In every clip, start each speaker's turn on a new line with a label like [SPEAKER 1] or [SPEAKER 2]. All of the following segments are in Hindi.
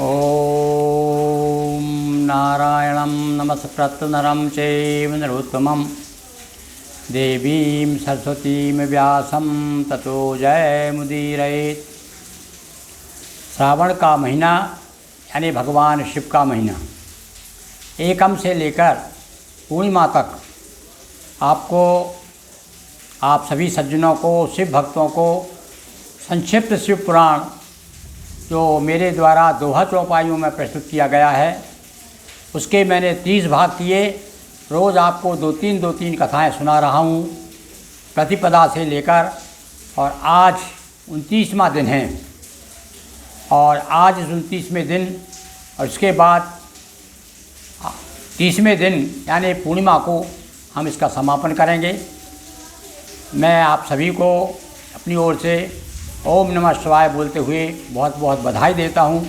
[SPEAKER 1] ओम नारायणं नमस्कृत्य नरं चैव नरोत्तमं देवीं सरस्वतीं व्यासं ततो जयमुदीरयेत्। श्रावण का महीना यानी भगवान शिव का महीना, एकम से लेकर पूर्णिमा तक आप सभी सज्जनों को, शिव भक्तों को संक्षिप्त शिव पुराण जो मेरे द्वारा दोहा चौपाइयों में प्रस्तुत किया गया है, उसके मैंने 30 भाग किए। रोज़ आपको दो तीन कथाएं सुना रहा हूँ प्रतिपदा से लेकर, और आज 29वां दिन है। और आज इस 29वें दिन और इसके बाद 30वें दिन यानी पूर्णिमा को हम इसका समापन करेंगे। मैं आप सभी को अपनी ओर से ओम नमः शिवाय बोलते हुए बहुत बहुत बधाई देता हूँ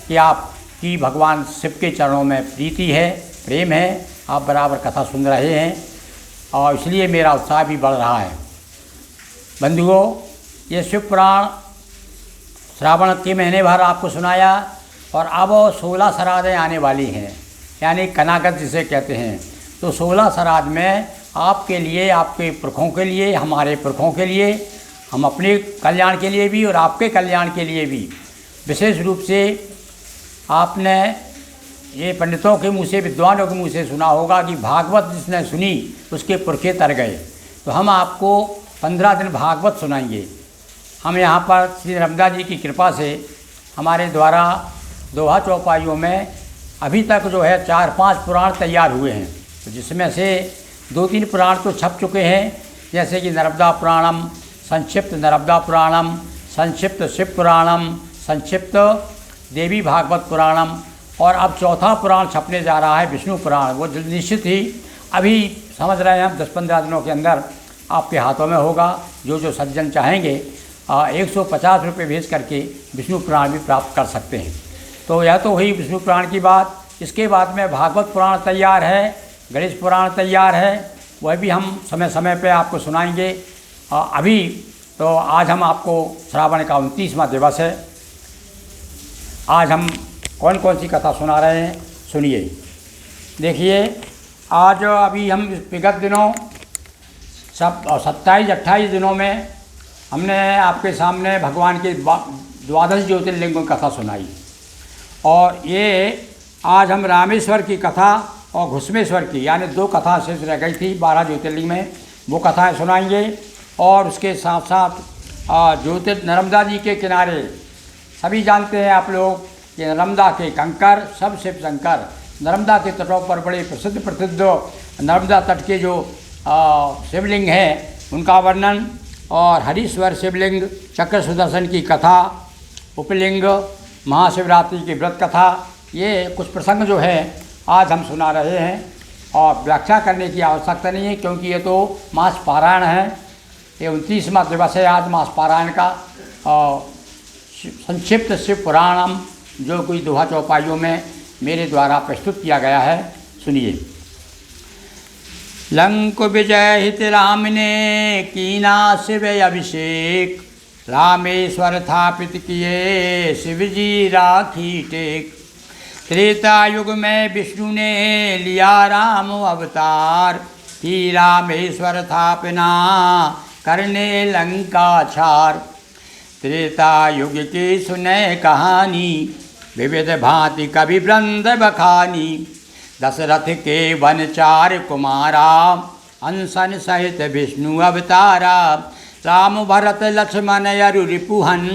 [SPEAKER 1] कि आपकी भगवान शिव के चरणों में प्रीति है, प्रेम है, आप बराबर कथा सुन रहे हैं और इसलिए मेरा उत्साह भी बढ़ रहा है। बंधुओं, ये शिव पुराण श्रावण के महीने भर आपको सुनाया और अब 16 श्राद्धें आने वाली हैं, यानी कनागत जिसे कहते हैं। तो 16 श्राद्ध में आपके लिए, आपके पुरखों के लिए, हमारे पुरखों के लिए, हम अपने कल्याण के लिए भी और आपके कल्याण के लिए भी विशेष रूप से आपने ये पंडितों के मुँह से, विद्वानों के मुँह से सुना होगा कि भागवत जिसने सुनी उसके पुरखे तर गए। तो हम आपको 15 दिन भागवत सुनाएंगे। हम यहाँ पर श्री नर्मदा जी की कृपा से हमारे द्वारा दोहा चौपाइयों में अभी तक जो है 4-5 पुराण तैयार हुए हैं, तो जिसमें से 2-3 पुराण तो छप चुके हैं, जैसे कि नर्मदा पुराणम, संक्षिप्त नर्मदा पुराणम, संक्षिप्त शिव पुराणम, संक्षिप्त देवी भागवत पुराणम, और अब चौथा पुराण छपने जा रहा है विष्णु पुराण। वो निश्चित ही अभी समझ रहे हैं हम 10-15 दिनों के अंदर आपके हाथों में होगा। जो सज्जन चाहेंगे 150 रुपये भेज करके विष्णु पुराण भी प्राप्त कर सकते हैं। तो यह तो हुई विष्णु पुराण की बात। इसके बाद में भागवत पुराण तैयार है, गणेश पुराण तैयार है, वह भी हम समय समय पे आपको सुनाएंगे। अभी तो आज हम आपको श्रावण का 29वां दिवस है। आज हम कौन कौन सी कथा सुना रहे हैं, सुनिए। देखिए, आज अभी हम विगत दिनों 27-28 दिनों में हमने आपके सामने भगवान के 12 ज्योतिर्लिंगों की कथा सुनाई, और ये आज हम रामेश्वर की कथा और घुसमेश्वर की, यानी 2 कथा शेष रह गई थी 12 ज्योतिर्लिंग में, वो कथाएं सुनाएंगे। और उसके साथ साथ नर्मदा जी के किनारे, सभी जानते हैं आप लोग कि नर्मदा के कंकर सब शिव शंकर, नर्मदा के तटों पर बड़े प्रसिद्ध नर्मदा तट के जो शिवलिंग हैं उनका वर्णन, और हरीश्वर शिवलिंग, चक्र सुदर्शन की कथा, उपलिंग, महाशिवरात्रि की व्रत कथा, ये कुछ प्रसंग जो है आज हम सुना रहे हैं। और व्याख्या करने की आवश्यकता नहीं है, क्योंकि ये तो मास पारायण है। ये 29वां दिवस है आज मास पारायण का। संक्षिप्त शिव पुराणम जो कोई दोहा चौपाइयों में मेरे द्वारा प्रस्तुत किया गया है, सुनिए। लंक विजय हित राम ने कीना शिव अभिषेक, रामेश्वर स्थापित किए शिव जी राखी टेक। त्रेता युग में विष्णु ने लिया राम अवतार, की रामेश्वर स्थापना करने लंका छार। त्रेता युग की सुने कहानी, विविध भांति कवि वृंद बखानी। दशरथ के वन 4 कुमारा, अंसन सहित विष्णु अवतारा। राम भरत लक्ष्मण अरु रिपुहन,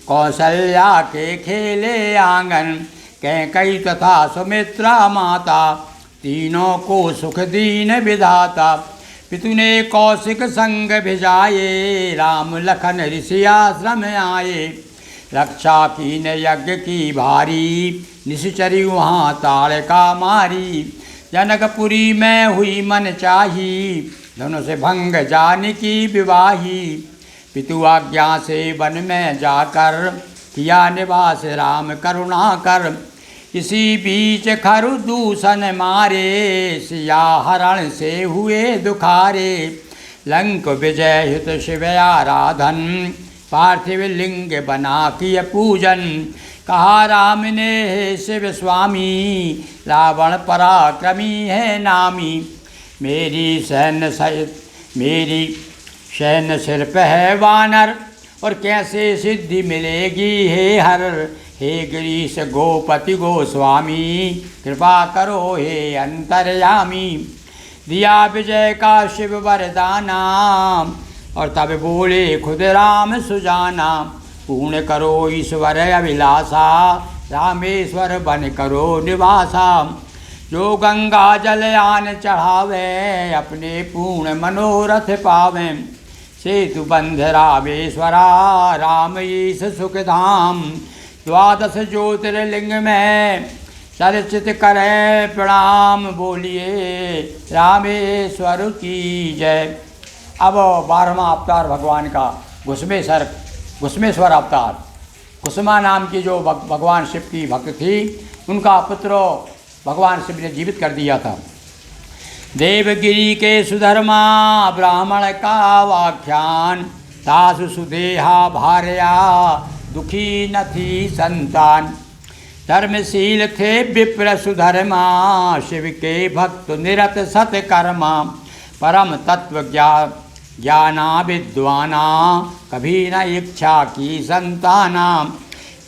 [SPEAKER 1] कौशल्या के खेले आंगन। कैकेयी तथा सुमित्रा माता, तीनों को सुख दीन विधाता। पितु ने कौशिक संग भिजाए, राम लखन ऋषि आश्रम आए। रक्षा कीन यज्ञ की भारी, निश्चरी वहाँ ताड़का मारी। जनकपुरी में हुई मन चाही, धनुष भंग जानकी विवाही। पितु आज्ञा से वन में जाकर, किया निवास राम करुणा कर। इसी बीच खरु दूषण मारे, सिया हरण से हुए दुखारे। लंक विजय हित शिव आराधन, पार्थिव लिंग बना किय पूजन। कहा राम ने हे शिव स्वामी, रावण पराक्रमी है नामी। मेरी सैन्य सिर पे है वानर, और कैसे सिद्धि मिलेगी हे हर। हे गिरीश गोपति गोस्वामी, कृपा करो हे अंतर्यामी। दिया विजय का शिव वरदाना, और तब बोले खुद राम सुजाना। पूर्ण करो ईश्वर अभिलाषा, रामेश्वर बन करो निवासा। जो गंगा जल आन चढ़ावे, अपने पूर्ण मनोरथ पावे। सेतु बंध रामेश्वरा, राम ईश सुखधाम। द्वादश ज्योतिर्लिंग में चर्चित करे प्रणाम, बोलिए रामेश्वर की जय। अब 12वां अवतार भगवान का घुसमेश्वर अवतार। कुसुमा नाम की जो भगवान शिव की भक्त थी, उनका पुत्र भगवान शिव ने जीवित कर दिया था। देवगिरी के सुधर्मा ब्राह्मण का वाख्यान, सासु सुदेहा भार्या दुखी न थी संतान। धर्मशील थे विप्र सुधर्मा, शिव के भक्त निरत सत्कर्मा। परम तत्व ज्ञाना विद्वाना, कभी न इच्छा की संताना।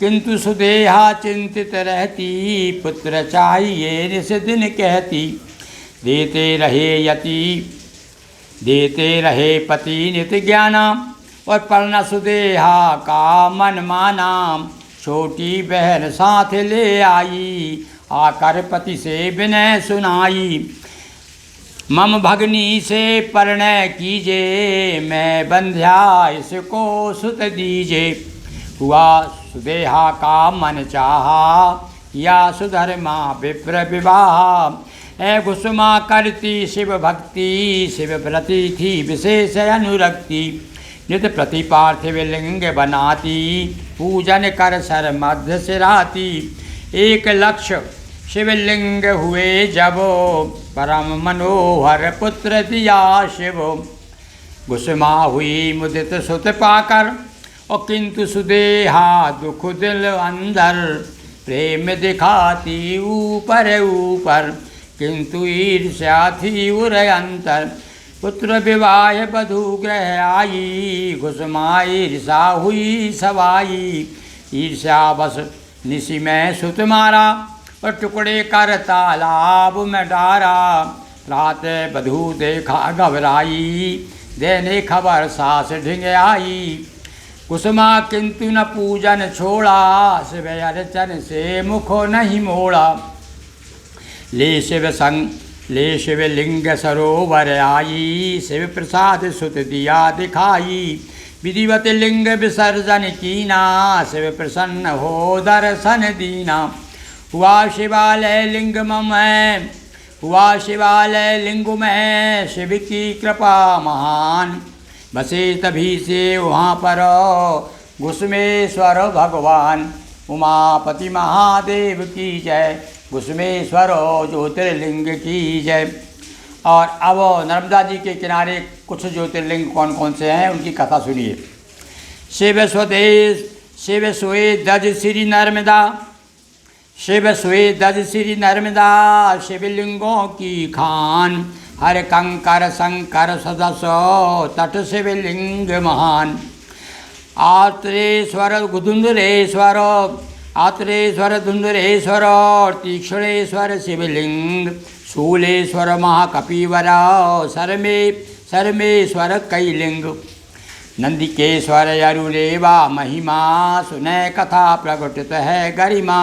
[SPEAKER 1] किंतु सुदेहा चिंतित रहती, पुत्र चाहिए निस दिन कहती। देते रहे पति नित ज्ञाना, और पढ़ना सुदेहा का मन माना। छोटी बहन साथ ले आई, आकर पति से विनय सुनाई। मम भगनी से परिणय कीजे, मैं बंध्या इसको सुत दीजे। हुआ सुदेहा का मन चाहा, या सुधर्मा विप्र विवाह। ऐ कुसुमा करती शिव भक्ति, शिव प्रति थी विशेष अनुरक्ति। नित प्रति पार्थिव लिंग बनाती, पूजन कर सर मध्य सिराती। एक लक्ष्य शिवलिंग हुए जब, परम मनोहर पुत्र दिया शिव। कुसुमा हुई मुदित सुत पाकर, और किंतु सुदेहा दुख दिल अंदर। प्रेम दिखाती ऊपर ऊपर, किंतु ईर्ष्या थी उर अंतर। पुत्र विवाह बधू ग्रह आई, कुसुमा ईर्षा हुई सवाई। ईर्ष्या बस निशि में सुत मारा, और टुकड़े कर तालाब में डारा। रात बधू देखा घबराई, देने खबर सास ढिंग आई। कुसुमा किंतु न पूजन छोड़ा, शिव अर्चन से मुखो नहीं मोड़ा। ले शिवलिंग सरोवर आई, शिव प्रसाद सुत दिया दिखाई। विधिवत लिंग विसर्जन कीना, शिव प्रसन्न हो दर्शन दीना। हुआ शिवालय लिंग में शिव की कृपा महान। बसे तभी से वहाँ पर घुसमेश्वर भगवान। उमापति महादेव की जय, घुसमेश्वर ज्योतिर्लिंग की जय। और अब नर्मदा जी के किनारे कुछ ज्योतिर्लिंग कौन कौन से हैं, उनकी कथा सुनिए। शिव सोए दज श्री नर्मदा, शिव सोए दज श्री नर्मदा। शिवलिंगों की खान, हर कंकर शंकर सदसो, तट शिवलिंग महान। आत्रेश्वर धुंधुरेश्वर, तीक्षणेश्वर शिवलिंग। शूलेश्वर महाकपिवर, सरमेश्वर कैलिंग। नंदिकेश्वर अरुरेवा महिमा, सुनय कथा प्रकटित है गरिमा।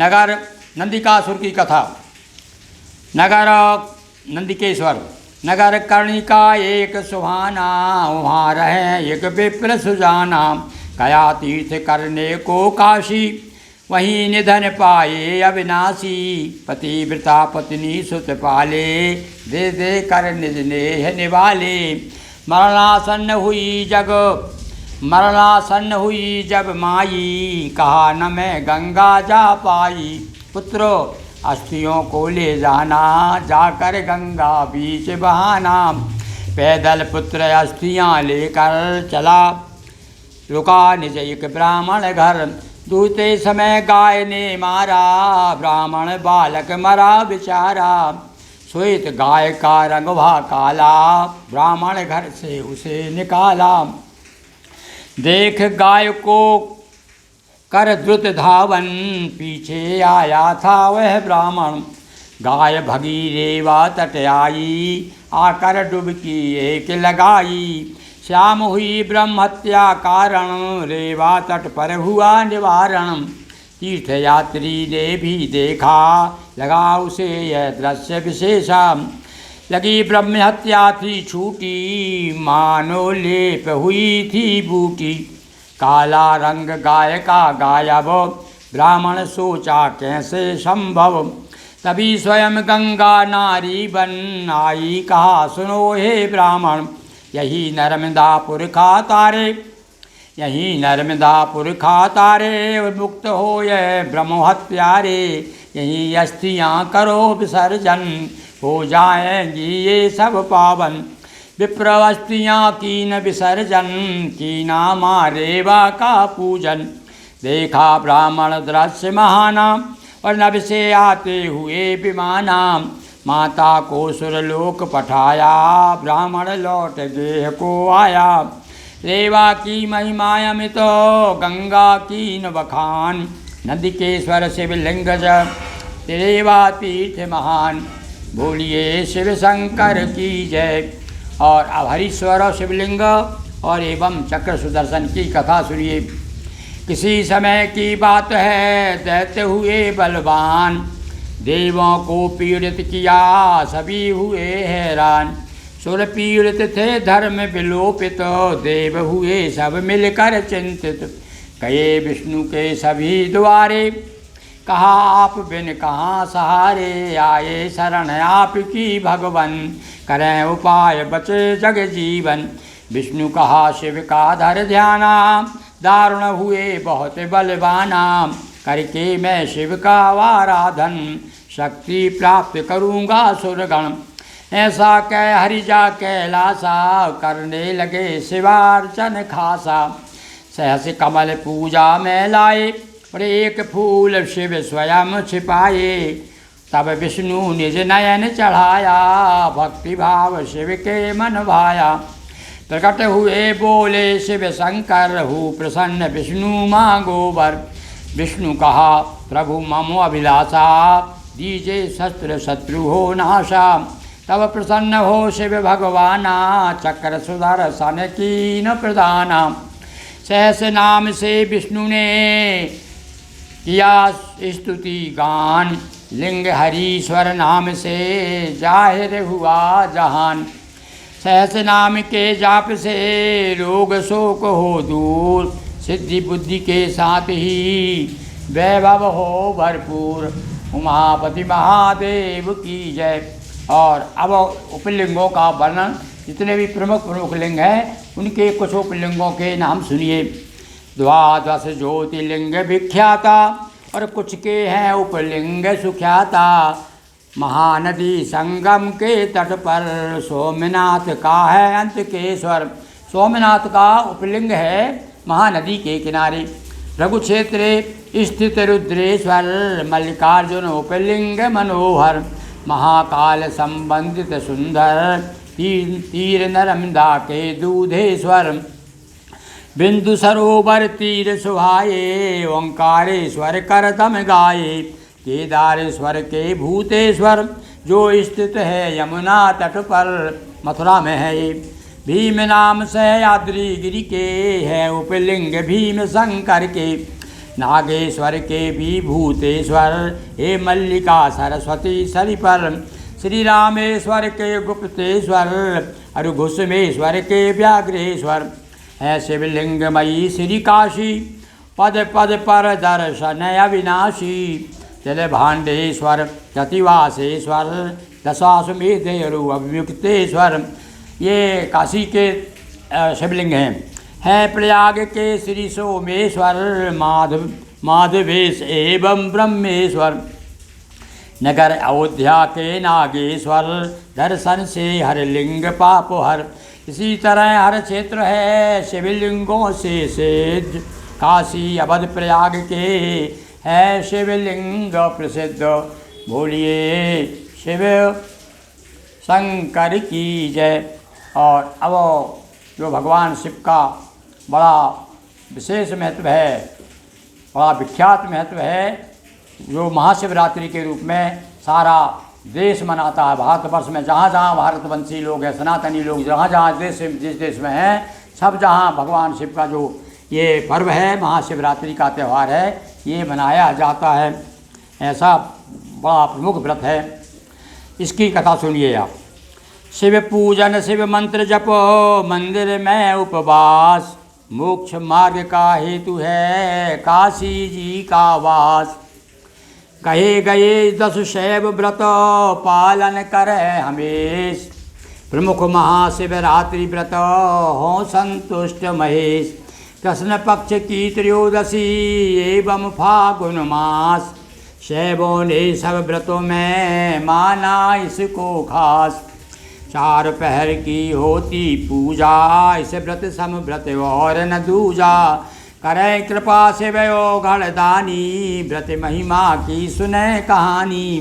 [SPEAKER 1] नगर नंदिकासुर की कथा। नगर नंदिकेश्वर, नगर कर्णिका एक सुहाना। वहाँ रहे एक विप्र सुजाना। गया तीर्थ करने को काशी, वहीं निधन पाए अविनाशी। पतिव्रता पत्नी सुत पाले, दे दे कर निज नेह निवाले। मरणासन्न हुई जब माई, कहा न मैं गंगा जा पाई। पुत्रो अस्थियों को ले जाना, जाकर गंगा बीच बहाना। पैदल पुत्र अस्थियाँ लेकर चला, रुका निज एक ब्राह्मण घर। दूते समय गाय ने मारा, ब्राह्मण बालक मरा बेचारा। श्वेत गाय का रंग भा काला, ब्राह्मण घर से उसे निकाला। देख गाय को कर द्रुत धावन, पीछे आया था वह ब्राह्मण। गाय भगी रेवा तट आई, आकर डुबकी एक लगाई। श्याम हुई ब्रह्म हत्या कारण, रेवा तट पर हुआ निवारण। तीर्थ यात्री ने भी देखा, लगा उसे यह दृश्य विशेषा। लगी ब्रह्म हत्या थी छूटी, मानो लेप हुई थी बूटी। काला रंग गाय का गायब, ब्राह्मण सोचा कैसे संभव। तभी स्वयं गंगा नारी बन आई, कहा सुनो हे ब्राह्मण। यही नर्मदापुर खा तारे, यही नर्मदापुर खा तारे। मुक्त हो यह ब्रह्म हत्यारे, यही अस्थियाँ करो विसर्जन। हो जाएंगी ये सब पावन। विप्रवस्तियाँ कीन विसर्जन, कीना रेवा का पूजन। देखा ब्राह्मण दृश्य महाना, और नभ से आते हुए विमाना। माता को सुरलोक पठाया, ब्राह्मण लौट गेह को आया। रेवा की महिमा अमित, गंगा की न बखान। नदी के स्वर शिवलिंग रेवा तीर्थ महान। बोलिए शिव शंकर की जय। और अब हरीश्वर और शिवलिंग और एवं चक्र सुदर्शन की कथा सुनिए। किसी समय की बात है, दैत्य हुए बलवान। देवों को पीड़ित किया, सभी हुए हैरान। सुर पीड़ित थे धर्म विलोपित, देव हुए सब मिलकर चिंतित। कहे विष्णु के सभी द्वारे, कहा आप बिन कहाँ सहारे। आए शरण आपकी भगवन, करें उपाय बचे जग जीवन। विष्णु कहा शिव का धर ध्याना, दारुण हुए बहुत बलवाना। करके मैं शिव का आराधन, शक्ति प्राप्त करूँगा सुरगण। ऐसा कह हरि जा कैलासा, करने लगे शिवार्चन खासा। सहस कमल पूजा में लाए, और एक फूल शिव स्वयं छिपाए। तब विष्णु निज नयन चढ़ाया, भक्ति भाव शिव के मन भाया। प्रकट हुए बोले शिव शंकर, हूँ प्रसन्न विष्णु मांगो वर। विष्णु कहा प्रभु मम अभिलाषा, दीजे शस्त्र शत्रु हो नाशा। तब प्रसन्न हो शिव भगवाना, चक्र सुदर्शन कीन प्रदाना। सहस नाम से विष्णु ने किया स्तुति गान। लिंग हरीश्वर नाम से जाहिर हुआ जहान। सहस नाम के जाप से रोग शोक हो दूर। सिद्धि बुद्धि के साथ ही वैभव हो भरपूर। उमापति महादेव की जय। और अब उपलिंगों का वर्णन, जितने भी प्रमुख प्रमुख लिंग हैं उनके कुछ उपलिंगों के नाम सुनिए। द्वादश ज्योतिर्लिंग विख्याता, और कुछ के हैं उपलिंग सुख्याता। महानदी संगम के तट पर, सोमनाथ का है अंत के स्वर। सोमनाथ का उपलिंग है महानदी के किनारे। रघु क्षेत्र स्थित रुद्रेश्वर, मल्लिकार्जुन उपलिंग मनोहर। महाकाल संबंधित सुंदर, तीर नर्मदा के दूधेश्वर। बिंदु सरोवर तीर सुहाये, ओंकारेश्वर करतम गाये। केदारेश्वर के भूतेश्वर, जो स्थित है यमुना तट पर, मथुरा में है ये। भीम नाम सह्याद्री गिरि के, है उपलिंग भीम शंकर के। नागेश्वर के भी भूतेश्वर, हे मल्लिका सरस्वती सरि पर। श्री रामेश्वर के गुप्तेश्वर, अरुघुसमेश्वर के व्याघ्रेश्वर। है शिवलिंगमयी श्री काशी, पद पद पर दर्शन अविनाशी। जल भांडेश्वर जतिवासेश्वर, दशाश्वमेध अभियुक्तेश्वर। ये काशी के शिवलिंग हैं। है प्रयाग के श्री सोमेश्वर, माधवेश एवं ब्रह्मेश्वर। नगर अयोध्या के नागेश्वर, दर्शन से हर लिंग पाप हर। इसी तरह हर क्षेत्र है शिवलिंगों से सिद्ध, काशी अवध प्रयाग के है शिवलिंग प्रसिद्ध। बोलिए शिव शंकर की जय। और अब जो भगवान शिव का बड़ा विशेष महत्व है, बड़ा विख्यात महत्व है, जो महाशिवरात्रि के रूप में सारा देश मनाता है। भारतवर्ष में जहाँ जहाँ भारतवंशी लोग हैं, सनातनी लोग जहाँ जहाँ जिस देश में हैं, सब जहाँ भगवान शिव का जो ये पर्व है, महाशिवरात्रि का त्यौहार है, ये मनाया जाता है। ऐसा बड़ा प्रमुख व्रत है। इसकी कथा सुनिए आप। शिव पूजन शिव मंत्र जपो, मंदिर में उपवास, मोक्ष मार्ग का हेतु है काशी जी का वास। कहे गए 10 शैव व्रत, पालन करे हमेश, प्रमुख महाशिवरात्रि व्रत हो संतुष्ट महेश। कृष्ण पक्ष की त्रयोदशी एवं फागुन मास, शैवों ने सब व्रतों में माना इसको खास। 4 पहर की होती पूजा, इस व्रत सम व्रत और न दूजा। करे कृपा शिव गणदानी, व्रत महिमा की सुने कहानी।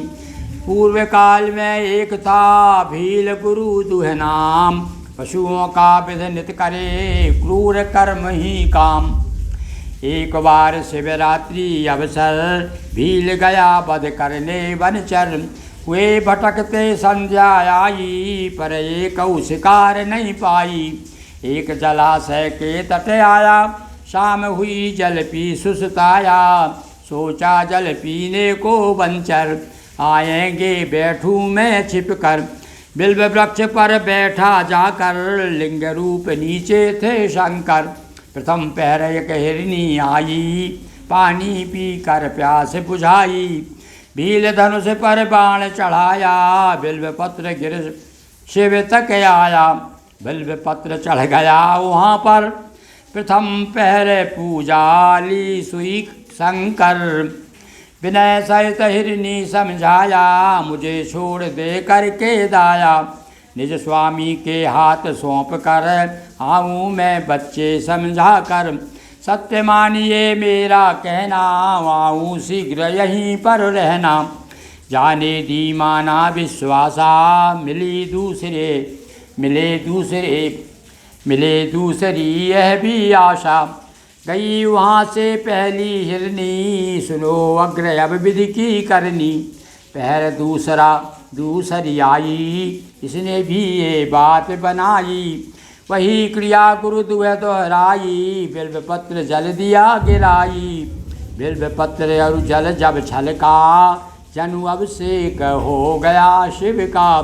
[SPEAKER 1] पूर्व काल में एक था भील गुरु दुह नाम, पशुओं का विध नित करे क्रूर कर्म ही काम। एक बार शिवरात्रि अवसर, भील गया वध करने वनचर। वे भटकते संध्या आई, पर एक शिकार नहीं पाई। एक जलाशय के तट आया, शाम हुई जल पी सुस्ताया। सोचा जल पीने को वंचर, आएंगे बैठूं मैं छिप कर। बिल्व वृक्ष पर बैठा जाकर, लिंग रूप नीचे थे शंकर। प्रथम पहर एक हिरनी आई, पानी पी कर प्यास बुझाई। भील धनुष पर बाण चढ़ाया, बिल्व पत्र गिर शिव तक आया। बिल्व पत्र चढ़ गया वहाँ पर, प्रथम पहर पूजा ली सुई शंकर। विनय सहित हिरनी समझाया, मुझे छोड़ दे करके दाया। निज स्वामी के हाथ सौंप कर, आऊँ मैं बच्चे समझा कर। सत्य मानिए मेरा कहना, आऊँ शीघ्र यहीं पर रहना। जाने दी माना विश्वासा, मिले दूसरी यह भी आशा। गई वहाँ से पहली हिरनी, सुनो अग्र अब विधि की करनी। पहर दूसरी आई, इसने भी ये बात बनाई। वही क्रिया गुरु दुह दोहराई, बिल्व पत्र जल दिया गिराई। बिल्व पत्र और जल जब छलका, जनु अभिषेक हो गया शिव का।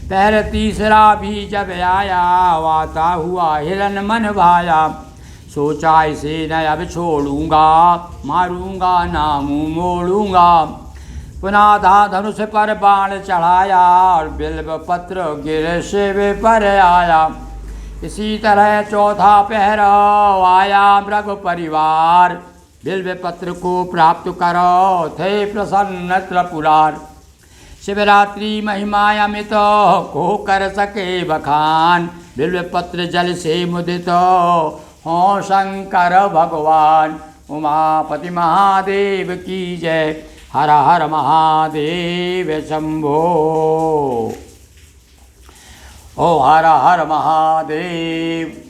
[SPEAKER 1] पहर तीसरा भी जब आया, वाता हुआ हिरन मन भाया। सोचा इसे न अब छोड़ूंगा, मारूंगा ना मुँह मोड़ूंगा। पुनः धनुष पर बाण चढ़ाया, और बिल्व पत्र गिर शिव पर आया। इसी तरह चौथा पहर आया मृग परिवार, बिल्व पत्र को प्राप्त करो थे प्रसन्न त्रिपुरार। शिवरात्रि महिमा अमित को कर सके बखान, बिल्व पत्र जल से मुदित हो शंकर भगवान। उमापति महादेव की जय। हर हर महादेव शंभो। ओ हर हर महादेव।